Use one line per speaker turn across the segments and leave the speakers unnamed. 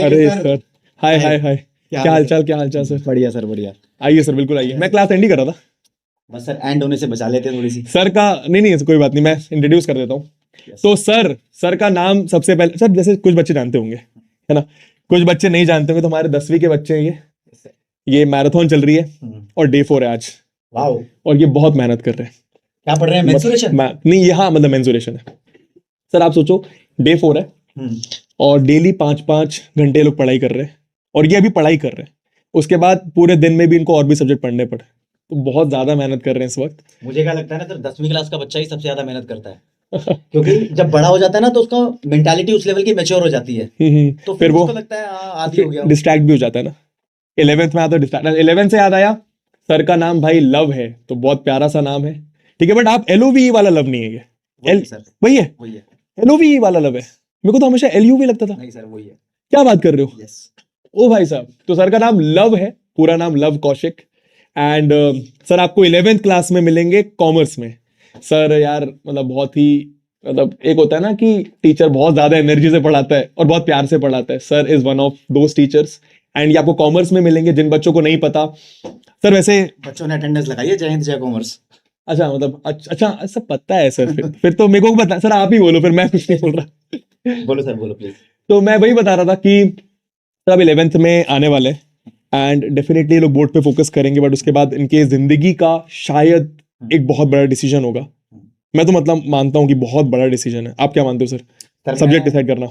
अरे
sir.
Sir, हाय
हाय।
हाय हाय, क्या
हाल है
हालचाल, क्या हालचाल सर?
बढ़िया सर, बढ़िया।
आइए सर, बिल्कुल आइए। मैं क्लास एंड ही कर रहा था
बस सर एंड होने से बचा लेते थोड़ी सी।
सर का। नहीं नहीं, कोई बात नहीं, मैं इंट्रोड्यूस कर देता हूँ।
Yes.
तो सर का नाम सबसे पहले, सर जैसे कुछ बच्चे जानते होंगे, है ना, कुछ बच्चे नहीं जानते होंगे। तो हमारे 10वीं के बच्चे हैं ये।
Yes, sir.
ये मैराथन चल रही है
हम्म।
और डे 4 है आज।
वाओ।
और ये बहुत मेहनत कर रहे हैं।
क्या पढ़ रहे हैं, मेंसुरेशन?
नहीं, यहाँ मतलब मेंसुरेशन है। सर आप सोचो, डे 4 है
हम्म।
और डेली 5-5 घंटे लोग पढ़ाई कर रहे हैं। और ये अभी पढ़ाई कर रहे हैं, उसके बाद पूरे दिन में भी इनको और भी सब्जेक्ट पढ़ने पड़े। तो बहुत ज्यादा मेहनत कर रहे हैं इस वक्त।
मुझे क्या लगता है ना सर, 10वीं क्लास का बच्चा ही सबसे ज्यादा मेहनत करता है। क्योंकि जब बड़ा हो जाता है ना तो उसका मेंटालिटी उस लेवल की मैच्योर हो जाती है। तो
फिर
फिर
वो
उसको लगता है आदी हो गया हूँ।
डिस्ट्रैक्ट भी हो जाता है ना। 11th में आता है डिस्ट्रैक्ट। 11th से याद आया, सर का नाम भाई लव है, तो बहुत प्यारा सा नाम है, ठीक है। बट आप LOVE वाला लव नहीं है ये।
वही
एल
है सर,
वही है,
वही है।
LOVE वाला लव है। मेरे को तो हमेशा LUV लगता था।
नहीं सर, वही है।
क्या बात कर रहे हो?
यस।
ओ भाई साहब, तो सर का नाम लव है, पूरा नाम लव कौशिक। एंड सर आपको 11th क्लास में मिलेंगे कॉमर्स में। सर यार मतलब बहुत ही, मतलब एक होता है ना कि टीचर बहुत ज्यादा एनर्जी से पढ़ाता है और बहुत प्यार से पढ़ाता है। Sir is one of those teachers. And ये आपको कॉमर्स में मिलेंगे। जिन बच्चों को नहीं पता, सर वैसे,
बच्चों ने अटेंडेंस लगाई है, जय हिंद जय कॉमर्स।
अच्छा मतलब अच्छा सब पता है सर। फिर तो मेरे को बता सर, आप ही बोलो, फिर मैं कुछ नहीं बोल रहा।
बोलो सर, बोलो प्लीज।
तो मैं वही बता रहा था कि सर अब 11th में आने वाले, एंड डेफिनेटली लोग बोर्ड पे फोकस करेंगे, बट उसके बाद इनके जिंदगी का शायद एक बहुत बड़ा डिसीजन होगा। मैं तो मतलब मानता हूँ कि बहुत बड़ा डिसीजन है। आप क्या मानते हो सर?
सर
सब्जेक्ट
मैं
डिसाइड करना।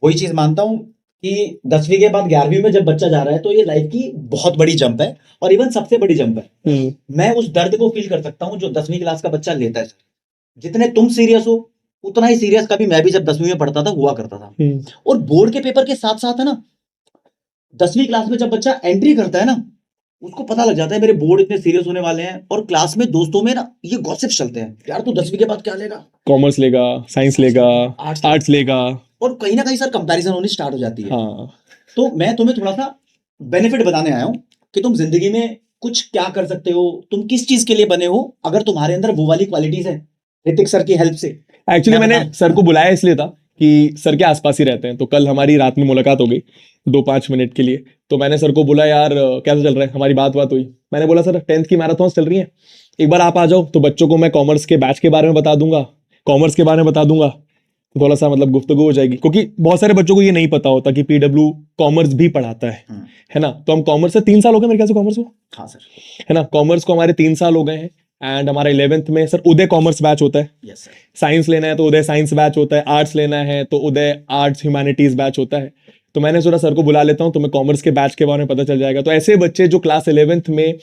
वही चीज मानता हूँ कि 10वीं के बाद 11वीं में जब बच्चा जा रहा है तो ये लाइफ की बहुत बड़ी जंप है, और इवन सबसे बड़ी जंप है। मैं उस दर्द को फील कर सकता हूँ जो 10वीं क्लास का बच्चा लेता है। जितने तुम सीरियस हो, उतना ही सीरियस कभी मैं भी जब 10वीं में पढ़ता था हुआ करता था। और बोर्ड के पेपर के साथ साथ है ना, 10वीं क्लास में जब बच्चा एंट्री करता है ना, उसको पता लग जाता है मेरे बोर्ड इतने सीरियस होने वाले हैं। और क्लास में दोस्तों में ना ये गॉसिप्स चलते हैं, यार तू 10वीं के बाद क्या लेगा,
कॉमर्स लेगा, साइंस लेगा, आर्ट्स लेगा।
और कहीं ना कहीं सर कंपैरिजन होनी स्टार्ट हो जाती है।
हाँ,
तो मैं तुम्हें थोड़ा सा बेनिफिट बताने आया हूं कि तुम जिंदगी में कुछ क्या कर सकते हो, तुम किस चीज के लिए बने हो, अगर तुम्हारे अंदर वो वाली क्वालिटीज है ऋतिक सर की हेल्प से।
एक्चुअली
मैं
मैंने
बता-
सर को बुलाया इसलिए था कि सर के आसपास ही रहते हैं। तो कल हमारी रात में मुलाकात हो गई 2-5 मिनट के लिए। तो मैंने सर को बोला, यार कैसा चल रहा है? हमारी बात हुई। मैंने बोला सर 10th की मैराथन चल रही है, एक बार आप आ जाओ तो बच्चों को मैं कॉमर्स के बैच के बारे में बता दूंगा, कॉमर्स के बारे में बता दूंगा। तो थोड़ा सा मतलब गुफ्तगू हो जाएगी, क्योंकि बहुत सारे बच्चों को ये नहीं पता होता कि PW कॉमर्स भी पढ़ाता है ना। तो हम कॉमर्स से 3 साल हो गए मेरे ख्याल से कॉमर्स को,
हाँ सर।
है ना। कॉमर्स को हमारे 3 साल हो गए हैं। एंड हमारा 11th में सर उदय कॉमर्स बैच होता है।
Yes sir.
साइंस लेना है तो उदय साइंस बैच होता है, आर्ट्स लेना है तो उदय आर्ट्स ह्यूमैनिटीज बैच होता है। तो मैंने सोचा सर को बुला लेता हूँ, तो मैं कॉमर्स के बैच के बारे में पता चल जाएगा। तो ऐसे बच्चे जो क्लास 11th में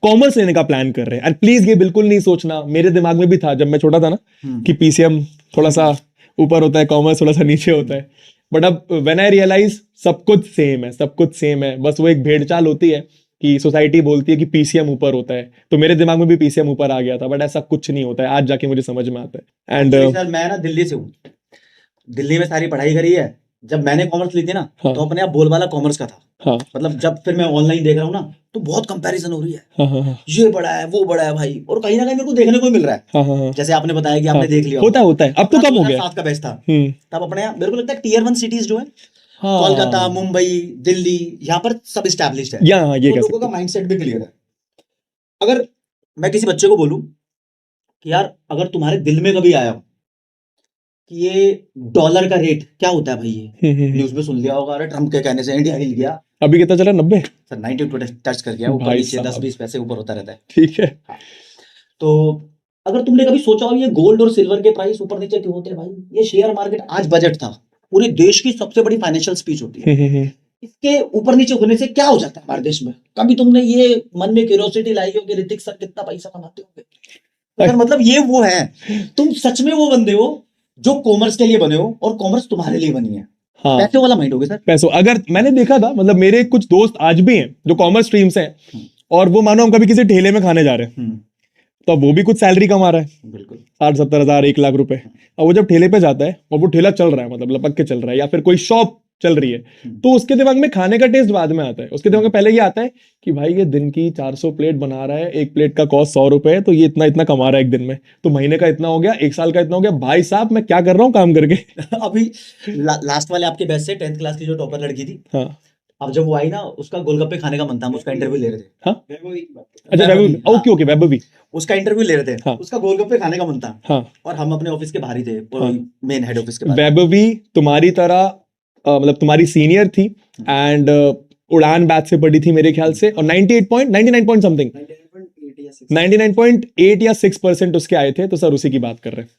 कॉमर्स लेने का प्लान कर रहे हैं, एंड प्लीज ये बिल्कुल नहीं सोचना, मेरे दिमाग में भी था जब मैं छोटा था ना कि PCM थोड़ा सा ऊपर होता है, कॉमर्स थोड़ा सा नीचे होता है। बट अब व्हेन आई रियलाइज सब कुछ सेम है, सब कुछ सेम है। बस वो एक भेड़चाल होती है कि सोसाइटी बोलती है कि PCM ऊपर होता है, तो मेरे दिमाग में भी PCM ऊपर आ गया था। बट ऐसा कुछ नहीं होता है, आज जाके मुझे समझ में आता है। एंड
Actually, सर मैं ना दिल्ली से हूँ, दिल्ली में सारी पढ़ाई करी है। जब मैंने कॉमर्स ली थी ना,
हाँ।
तो अपने आप बोलबाला कॉमर्स का था।
हाँ
मतलब जब फिर मैं ऑनलाइन देख रहा हूँ ना, तो बहुत कंपैरिजन हो रही है,
हाँ हाँ
ये बड़ा है वो बड़ा है भाई, और कहीं ना कहीं मेरे को देखने को ही मिल रहा है।
हाँ हाँ
जैसे आपने बताया कि आपने देख लिया
होता है होता है। अब तो
अपना
कम हो गया।
2007 का बैच था,
हम्म।
तब अपने यहाँ मेरे को लगता है टीयर 1 सिटीज जो है,
हाँ,
कोलकाता, मुंबई, दिल्ली, यहाँ पर सब इस्टेब्लिश्ड है।
या हाँ, ये
तो
कह
लोगों
सकते
का
हैं।
माइंडसेट भी क्लियर है। अगर मैं किसी बच्चे को बोलूं कि यार अगर तुम्हारे दिल में कभी आया हो कि ये डॉलर का रेट क्या होता है भाई, ये न्यूज में सुन लिया होगा, अरे ट्रम्प के कहने से इंडिया हिल गया।
अभी कितना चला? 90
सर 92 टच कर गया, ऊपर
भाई
नीचे
साहब।
10-20 पैसे ऊपर होता रहता है।
ठीक है।
हाँ। तो अगर तुमने कभी सोचा हो ये गोल्ड और सिल्वर के प्राइस ऊपर नीचे क्यों होते हैं भाई, ये शेयर मार्केट, आज बजट था, पूरे देश की सबसे बड़ी फाइनेंशियल स्पीच होती है, इसके ऊपर नीचे होने से क्या हो जाता है हमारे देश में? कभी तुमने ये मन में क्यूरियोसिटी लाई हो कि ऋतिक सर कितना पैसा कमाते होंगे? तो सर मतलब ये वो है, तुम सच में वो बंदे हो जो कॉमर्स के लिए बने हो, और कॉमर्स तुम्हारे लिए बनी है।
हाँ,
पैसे वाला माइंड हो गया सर।
पैसों, अगर मैंने देखा था, मतलब मेरे कुछ दोस्त आज भी हैं जो कॉमर्स स्ट्रीम से हैं, और वो मानो हम कभी किसी ठेले में खाने जा रहे हैं, तो अब वो भी कुछ सैलरी कमा रहा है,
बिल्कुल
60-70 हजार, 1 लाख रुपए। अब वो जब ठेले पे जाता है और वो ठेला चल रहा है, मतलब लपक के चल रहा है, या फिर कोई शॉप चल रही है, तो उसके दिमाग में खाने का टेस्ट बाद में आता है। उसके दिमाग में पहले ये आता है कि भाई ये दिन की 400 प्लेट बना रहा है, एक प्लेट का कॉस्ट 100 रुपए है, तो ये इतना इतना कमा रहा है एक दिन में, तो महीने का इतना हो गया, एक साल का इतना हो गया, भाई साहब मैं क्या कर रहा हूँ काम करके।
अभी लास्ट वाले आपके बैच से 10th क्लास की जो टॉपर लड़की थी,
हाँ
अब जब वो आई ना, उसका गोलगप्पे खाने का मन था, हम उसका इंटरव्यू ले रहे थे।
हाँ अच्छा वैभवी, ओके ओके वैभवी,
उसका इंटरव्यू ले रहे थे,
हाँ।
उसका गोलगप्पे खाने का मन था,
हाँ
और हम अपने ऑफिस के बाहर ही थे,
हाँ।
मेन हेड ऑफिस के बाहर।
वैभवी तुम्हारी तरह मतलब तुम्हारी सीनियर थी एंड उड़ान बैच से पढ़ी थी मेरे ख्याल से, और 99 पॉइंट समथिंग 99.8 या 6% उसके आए थे, तो सर उसी की बात कर रहे हैं।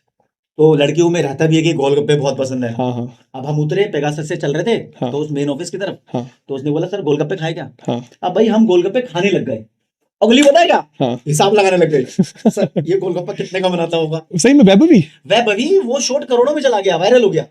तो लड़कियों में रहता भी है कि गोलगप्पे बहुत पसंद है।
हाँ हाँ
अब हम उतरे पेगासस से चल रहे थे,
हाँ।
तो उस मेन ऑफिस की तरफ,
हाँ
तो उसने बोला सर गोलगप्पे खाए क्या?
हाँ
अब भाई हम गोलगप्पे खाने लग गए, अगली बताएगा
हाँ
हिसाब लगाने लग गए, सर ये गोलगप्पा कितने का बनाता होगा?
सही में वैभवी,
वह भाई वो शॉट करोड़ों में चला गया, वायरल हो गया।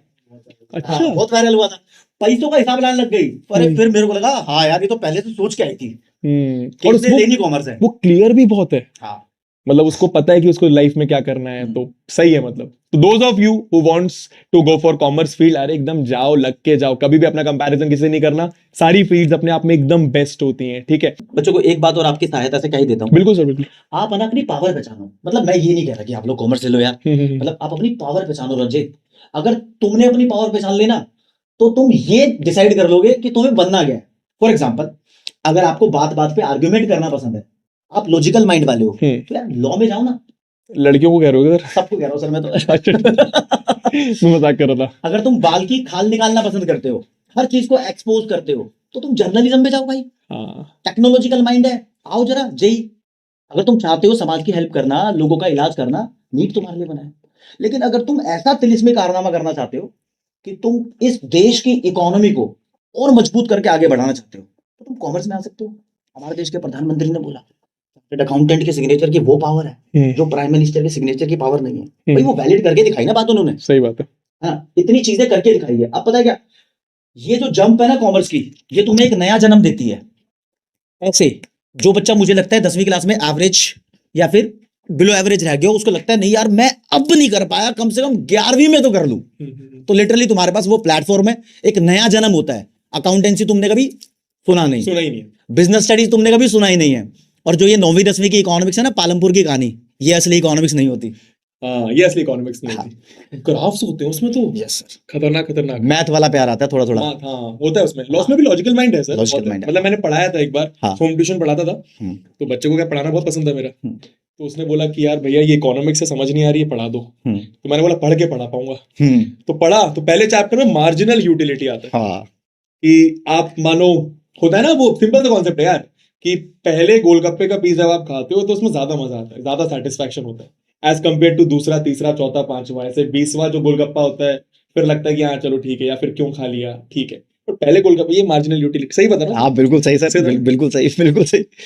अच्छा
हाँ, बहुत वायरल हुआ था, पैसों का हिसाब लगाने लग गई। अरे फिर मेरे को लगा हाँ यार ये तो पहले से सोच के आई थी कि
और
इसने लेनी कॉमर्स है।
वो क्लियर भी बहुत है,
हाँ
मतलब उसको पता है कि उसको लाइफ में क्या करना है, तो सही है। मतलब तो those of you who wants to go for commerce field, अरे एकदम जाओ, लग के जाओ, कभी भी अपना कंपैरिजन किसी से नहीं करना, सारी फील्ड्स अपने आप में एकदम बेस्ट होती हैं, ठीक है।
बच्चों को एक बात और आपकी सहायता से कह ही देता हूँ,
बिल्कुल सर बिल्कुल।
आप है ना अपनी पावर पहचानो। मतलब मैं ये नहीं कह रहा कि आप लोग कॉमर्स ले लो यार, मतलब आप अपनी पावर पहचानो रंजित। अगर तुमने अपनी पावर पहचान लेना, तो तुम ये डिसाइड कर लोगे कि तुम्हें बनना क्या है। फॉर एग्जाम्पल, अगर आपको बात बात पे आर्ग्यूमेंट करना पसंद है, आप लॉजिकल माइंड वाले हो, तो यार लॉ में जाओ ना।
लड़कियों को कह रहे हो सर?
सबको कह रहा हूँ सर मैं तो।
मैं मजाक कर रहा था।
अगर तुम बाल की खाल निकालना पसंद करते हो, हर चीज को एक्सपोज करते हो, तो तुम जर्नलिज्म में जाओ भाई। टेक्नोलॉजिकल माइंड है, आओ जरा जेई। अगर तुम चाहते हो समाज की हेल्प करना, लोगों का इलाज करना, नीट तुम्हारे लिए बना है। लेकिन अगर तुम ऐसा तिलिस्मी कारनामा करना चाहते हो कि तुम इस देश की इकोनॉमी को और मजबूत करके आगे बढ़ाना चाहते हो, तो तुम कॉमर्स में आ सकते हो। हमारे देश के प्रधानमंत्री ने बोला अकाउंटेंट के सिग्नेचर की वो पावर है जो प्राइम मिनिस्टर के सिग्नेचर की पावर नहीं है। भाई वो वैलिड करके दिखाई ना बात उन्होंने।
सही बात है।
हाँ, इतनी चीजें करके दिखाई है। अब पता है क्या, ये जो जंप है ना कॉमर्स की, ये तुम्हें एक नया जन्म देती है। ऐसे जो बच्चा मुझे लगता है 10वीं क्लास में एवरेज या फिर बिलो एवरेज रह गया, उसको लगता है नहीं यार मैं अब नहीं कर पाया, कम से कम 11वीं में तो कर लूं, तो लिटरली तुम्हारे पास वो प्लेटफॉर्म है, एक नया जन्म होता है। अकाउंटेंसी तुमने कभी सुना ही नहीं है, बिजनेस स्टडीज तुमने कभी सुना ही नहीं है, और जो ये 9वीं 10वीं की इकोनॉमिक्स है ना, पालमपुर की कहानी, ये असली इकोनॉमिक्स नहीं होती।
हाँ, ये असली इकोनॉमिक्स नहीं होती। ग्राफ्स होते हैं उसमें तो।
यस सर,
खतरनाक।
मैथ वाला प्यार आता है थोड़ा थोड़ा।
हाँ होता है उसमें। लॉस में भी लॉजिकल माइंड है सर।
लॉजिकल माइंड है।
मतलब मैंने पढ़ाया था एक बार,
हाँ।
होम ट्यूशन पढ़ाता था, तो बच्चे को क्या पढ़ाना बहुत पसंद है मेरा, तो उसने बोला कि यार भैया ये इकोनॉमिक्स से समझ नहीं आ रही है, पढ़ा दो। तो मैंने बोला पढ़ के पढ़ा पाऊंगा। तो पढ़ा, तो पहले चैप्टर में मार्जिनल यूटिलिटी आता है।
हाँ।
कि आप मानो, होता है ना वो सिंपल सा कॉन्सेप्ट है यार, कि पहले गोलगप्पे का पीस जब आप खाते हो तो उसमें ज्यादा मजा आता है, ज्यादा सेटिस्फैक्शन होता है एज कम्पेयर टू दूसरा, तीसरा, चौथा, पांचवा, ऐसे 20वां जो गोलगप्पा होता है, फिर लगता है कि हाँ चलो ठीक है, या फिर क्यों खा लिया, ठीक है। तो पहले गोलगप्पे, ये मार्जिनल यूटिलिटी, सही बता रहा हूँ?
हाँ बिल्कुल सही सर, बिल्कुल सही, बिल्कुल सही।